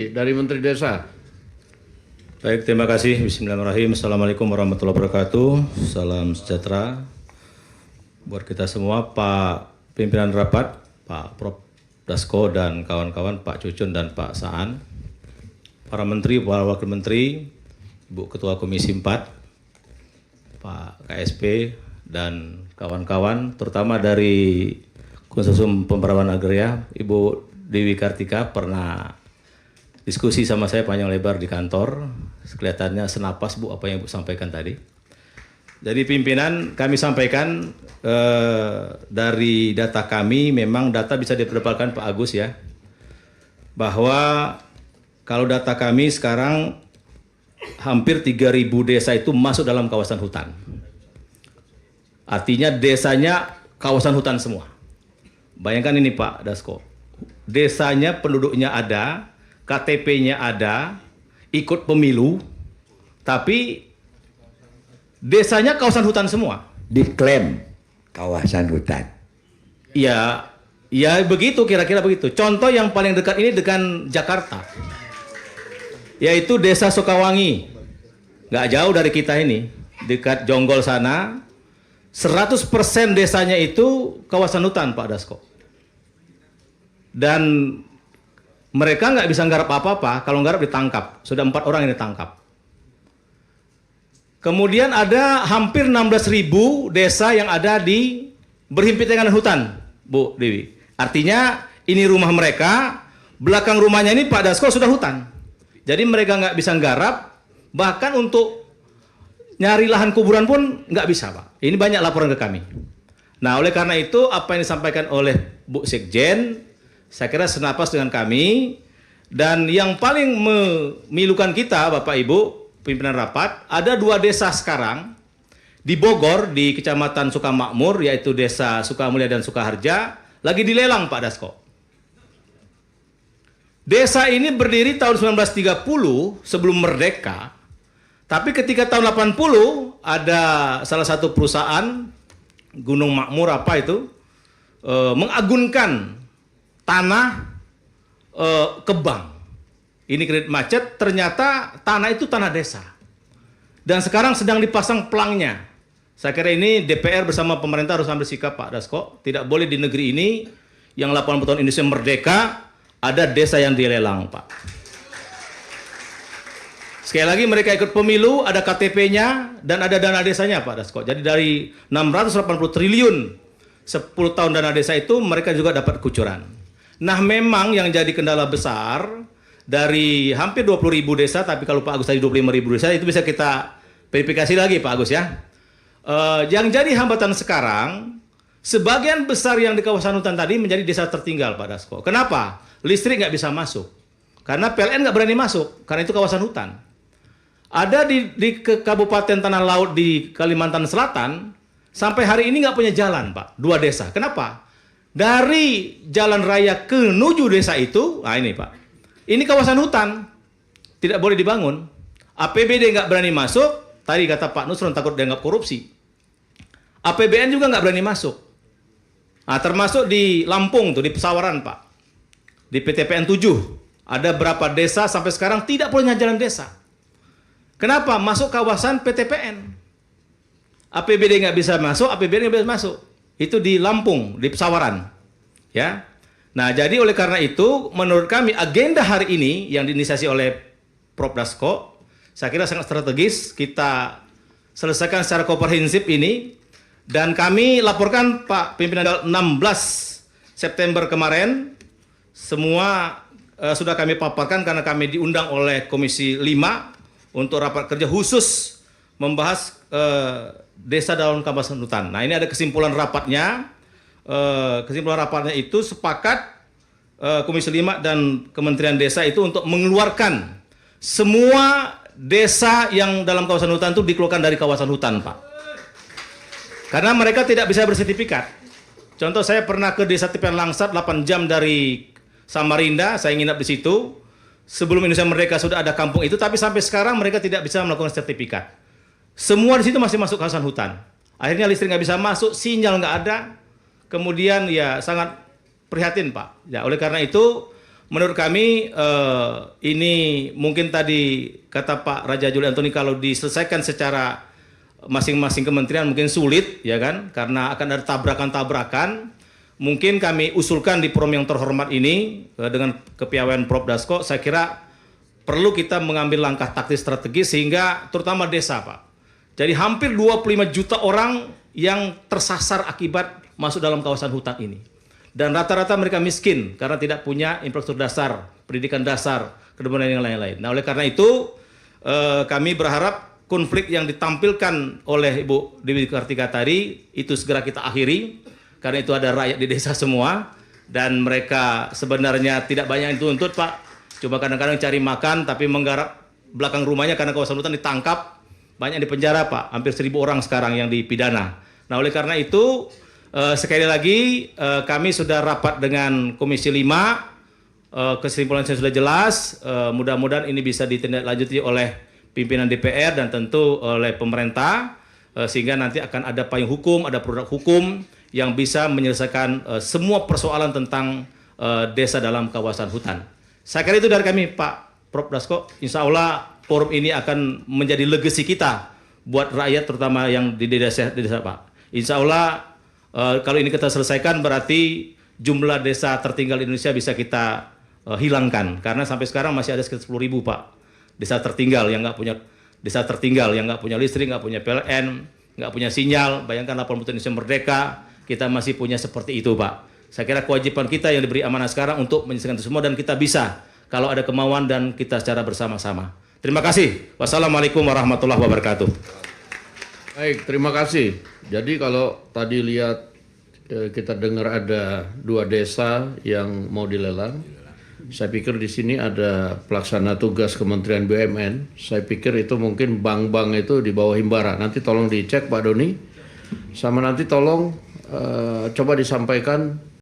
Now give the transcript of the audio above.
Dari Menteri Desa. Baik, terima kasih. Bismillahirrahmanirrahim. Assalamualaikum warahmatullahi wabarakatuh. Salam sejahtera buat kita semua, Pak Pimpinan Rapat, Pak Prof. Dasko dan kawan-kawan, Pak Cucun dan Pak Saan, para Menteri, para Wakil Menteri, Ibu Ketua Komisi 4, Pak KSP, dan kawan-kawan, terutama dari Konsorsium Pemerawan Agraria, Ibu Dewi Kartika pernah diskusi sama saya panjang lebar di kantor. Kelihatannya senapas Bu apa yang Bu sampaikan tadi. Jadi pimpinan kami sampaikan dari data kami, memang data bisa diperdebatkan Pak Agus ya, bahwa kalau data kami sekarang hampir 3.000 desa itu masuk dalam kawasan hutan. Artinya desanya kawasan hutan semua. Bayangkan ini Pak Dasko, desanya penduduknya ada, KTP-nya ada, ikut pemilu, tapi desanya kawasan hutan semua. Diklaim kawasan hutan. Ya begitu, kira-kira begitu. Contoh yang paling dekat ini dengan Jakarta, yaitu Desa Sukawangi. Nggak jauh dari kita ini, dekat Jonggol sana. 100% desanya itu kawasan hutan, Pak Dasko. Dan mereka nggak bisa nggarap apa-apa, kalau nggarap ditangkap. Sudah 4 orang yang ditangkap. Kemudian ada hampir 16.000 desa yang ada di berhimpit dengan hutan, Bu Dewi. Artinya ini rumah mereka, belakang rumahnya ini Pak Dasko sudah hutan. Jadi mereka nggak bisa nggarap, bahkan untuk nyari lahan kuburan pun nggak bisa, Pak. Ini banyak laporan ke kami. Nah, oleh karena itu apa yang disampaikan oleh Bu Sekjen, saya kira senapas dengan kami. Dan yang paling memilukan kita, Bapak Ibu, pimpinan rapat, ada 2 desa sekarang di Bogor, di Kecamatan Sukamakmur, yaitu Desa Sukamulya dan Sukaharja, lagi dilelang Pak Dasko. Desa ini berdiri tahun 1930 sebelum merdeka, tapi ketika tahun 80 ada salah satu perusahaan Gunung Makmur apa itu mengagunkan tanah ke bank. Ini kredit macet, ternyata tanah itu tanah desa. Dan sekarang sedang dipasang pelangnya. Saya kira ini DPR bersama pemerintah harus ambil sikap Pak Dasko. Tidak boleh di negeri ini yang 80 tahun Indonesia merdeka ada desa yang dilelang, Pak. Sekali lagi mereka ikut pemilu, ada KTP-nya dan ada dana desanya Pak Dasko. Jadi dari 680 triliun 10 tahun dana desa itu mereka juga dapat kucuran. Nah, memang yang jadi kendala besar dari hampir 20.000 desa, tapi kalau Pak Agus tadi 25.000 desa, itu bisa kita verifikasi lagi Pak Agus ya. Yang jadi hambatan sekarang, sebagian besar yang di kawasan hutan tadi menjadi desa tertinggal Pak Dasko. Kenapa? Listrik nggak bisa masuk. Karena PLN nggak berani masuk, karena itu kawasan hutan. Ada di Kabupaten Tanah Laut di Kalimantan Selatan, sampai hari ini nggak punya jalan Pak, 2 desa. Kenapa? Dari jalan raya ke menuju desa itu, nah ini Pak, ini kawasan hutan, tidak boleh dibangun. APBD nggak berani masuk, tadi kata Pak Nusron takut dianggap korupsi. APBN juga nggak berani masuk. Nah, termasuk di Lampung tuh, di Pesawaran Pak, di PTPN 7, ada berapa desa sampai sekarang tidak punya jalan desa. Kenapa? Masuk kawasan PTPN. APBD nggak bisa masuk, APBN nggak bisa masuk. Itu di Lampung, di Pesawaran. Ya. Nah, jadi oleh karena itu, menurut kami agenda hari ini yang diinisiasi oleh Prof. Dasko, saya kira sangat strategis, kita selesaikan secara komprehensif ini, dan kami laporkan Pak Pimpinan 16 September kemarin, semua sudah kami paparkan karena kami diundang oleh Komisi 5 untuk rapat kerja khusus membahas desa dalam kawasan hutan. Nah, ini ada kesimpulan rapatnya. Kesimpulan rapatnya itu sepakat Komisi 5 dan Kementerian Desa itu untuk mengeluarkan semua desa yang dalam kawasan hutan itu dikeluarkan dari kawasan hutan, Pak. Karena mereka tidak bisa bersertifikat. Contoh, saya pernah ke Desa Tepian Langsat 8 jam dari Samarinda, saya nginap di situ. Sebelum Indonesia merdeka sudah ada kampung itu, tapi sampai sekarang mereka tidak bisa melakukan sertifikat. Semua di situ masih masuk kawasan hutan. Akhirnya listrik nggak bisa masuk, sinyal nggak ada. Kemudian ya sangat prihatin Pak. Ya, oleh karena itu menurut kami ini mungkin tadi kata Pak Raja Juli Antoni kalau diselesaikan secara masing-masing kementerian mungkin sulit ya kan, karena akan ada tabrakan-tabrakan. Mungkin kami usulkan di forum yang terhormat ini dengan kepiawaian Prof. Dasko, saya kira perlu kita mengambil langkah taktis strategis sehingga terutama desa Pak. Jadi hampir 25 juta orang yang tersasar akibat masuk dalam kawasan hutan ini. Dan rata-rata mereka miskin karena tidak punya infrastruktur dasar, pendidikan dasar, kemudian yang lain-lain. Nah oleh karena itu kami berharap konflik yang ditampilkan oleh Ibu Dewi Kartika tadi itu segera kita akhiri. Karena itu ada rakyat di desa semua dan mereka sebenarnya tidak banyak yang dituntut Pak. Cuma kadang-kadang cari makan tapi menggarap belakang rumahnya karena kawasan hutan ditangkap. Banyak di penjara Pak, hampir 1.000 orang sekarang yang dipidana. Nah oleh karena itu sekali lagi kami sudah rapat dengan Komisi 5. Kesimpulan saya sudah jelas, mudah-mudahan ini bisa ditindaklanjuti oleh pimpinan DPR dan tentu oleh pemerintah. Sehingga nanti akan ada payung hukum, ada produk hukum yang bisa menyelesaikan semua persoalan tentang desa dalam kawasan hutan. Saya kira itu dari kami Pak Prof. Dasko. Insya Allah forum ini akan menjadi legacy kita buat rakyat terutama yang di desa Pak. Insya Allah kalau ini kita selesaikan berarti jumlah desa tertinggal di Indonesia bisa kita hilangkan. Karena sampai sekarang masih ada sekitar 10.000 Pak. Desa tertinggal yang nggak punya listrik, nggak punya PLN, nggak punya sinyal. Bayangkan 80 Indonesia merdeka, kita masih punya seperti itu Pak. Saya kira kewajiban kita yang diberi amanah sekarang untuk menyelesaikan itu semua dan kita bisa kalau ada kemauan dan kita secara bersama-sama. Terima kasih. Wassalamualaikum warahmatullahi wabarakatuh. Baik, terima kasih. Jadi kalau tadi lihat kita dengar ada 2 desa yang mau dilelang. Saya pikir di sini ada pelaksana tugas Kementerian BUMN. Saya pikir itu mungkin bank-bank itu di bawah Himbara. Nanti tolong dicek Pak Doni. Sama nanti tolong coba disampaikan